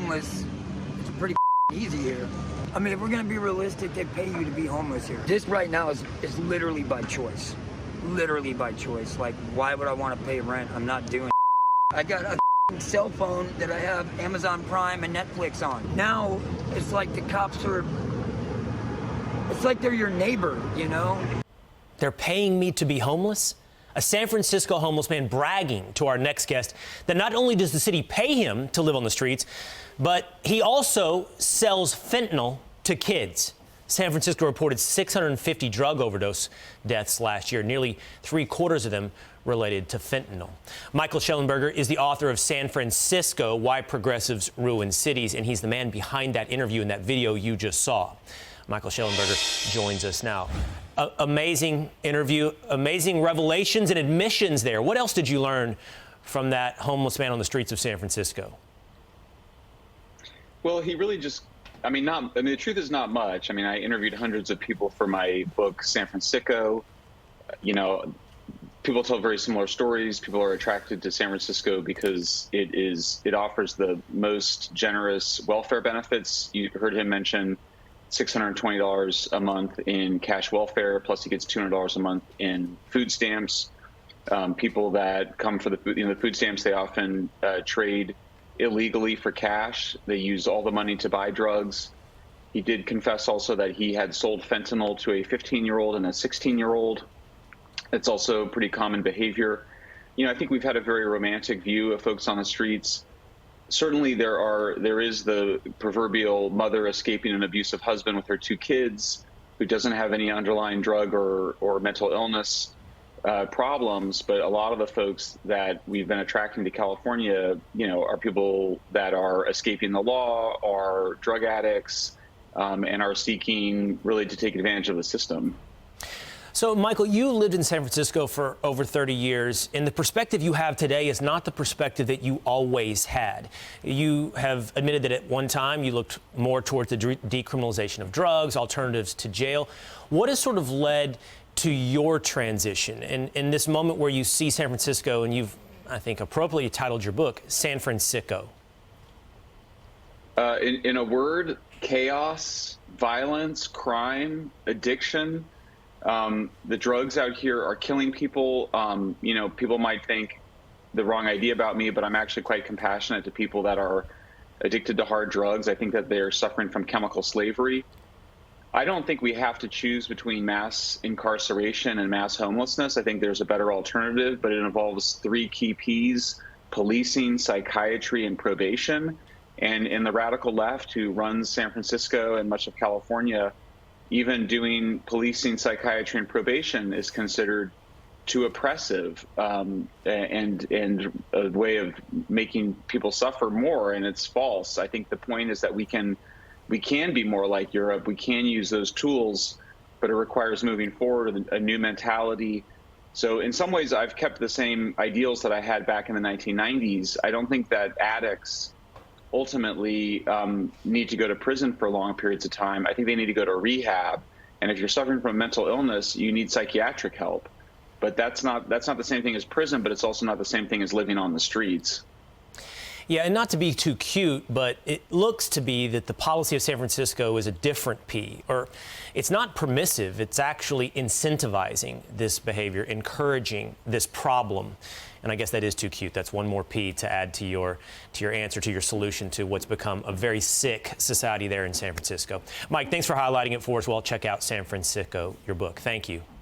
homeless, it's pretty easy here. I mean, if we're gonna be realistic, they pay you to be homeless here. This right now is literally by choice. Literally by choice. Like, why would I want to pay rent? I'm not doing it. I got a cell phone that I have Amazon Prime and Netflix on. Now, it's like the cops are, it's like they're your neighbor, you know? They're paying me to be homeless? A San Francisco homeless man bragging to our next guest that not only does the city pay him to live on the streets, but he also sells fentanyl to kids. San Francisco reported 650 drug overdose deaths last year, nearly 3/4 of them related to fentanyl. Michael Shellenberger is the author of San Fransicko, Why Progressives Ruin Cities, and he's the man behind that interview and that video you just saw. Michael Shellenberger joins us now. Amazing interview, amazing revelations and admissions there. What else did you learn from that homeless man on the streets of San Francisco? Well, he really just, the truth is not much. I mean, I interviewed hundreds of people for my book, San Fransicko. You know, people tell very similar stories. People are attracted to San Francisco because it offers the most generous welfare benefits. You heard him mention $620 a month in cash welfare, plus he gets $200 a month in food stamps. People that come for the food stamps, they often trade illegally for cash. They use all the money to buy drugs. He did confess also that he had sold fentanyl to a 15-year-old and a 16-year-old. It's also pretty common behavior. You know, I think we've had a very romantic view of folks on the streets. Certainly there is the proverbial mother escaping an abusive husband with her 2 kids who doesn't have any underlying drug or mental illness problems, but a lot of the folks that we've been attracting to California, you know, are people that are escaping the law, are drug addicts, and are seeking really to take advantage of the system. So, Michael, you lived in San Francisco for over 30 years, and the perspective you have today is not the perspective that you always had. You have admitted that at one time you looked more towards the decriminalization of drugs, alternatives to jail. What has sort of led to your transition and in this moment where you see San Francisco, and you've, I think, appropriately titled your book, San Fransicko? In a word, chaos, violence, crime, addiction. The drugs out here are killing people. You know, people might think the wrong idea about me, but I'm actually quite compassionate to people that are addicted to hard drugs. I think that they're suffering from chemical slavery. I don't think we have to choose between mass incarceration and mass homelessness. I think there's a better alternative, but it involves 3 key Ps: policing, psychiatry, and probation. And in the radical left, who runs San Francisco and much of California, even doing policing, psychiatry, and probation is considered too oppressive and a way of making people suffer more, and it's false. I think the point is that we can be more like Europe. We can use those tools, but it requires moving forward, a new mentality. So in some ways, I've kept the same ideals that I had back in the 1990s. I don't think that addicts ultimately need to go to prison for long periods of time. I think they need to go to rehab. And if you're suffering from mental illness, you need psychiatric help. But that's not the same thing as prison, but it's also not the same thing as living on the streets. Yeah, and not to be too cute, but it looks to be that the policy of San Francisco is a different P, or it's not permissive, it's actually incentivizing this behavior, encouraging this problem. And I guess that is too cute. That's one more P to add to your answer, to your solution to what's become a very sick society there in San Francisco. Mike, thanks for highlighting it for us. Well, check out San Fransicko, your book. Thank you.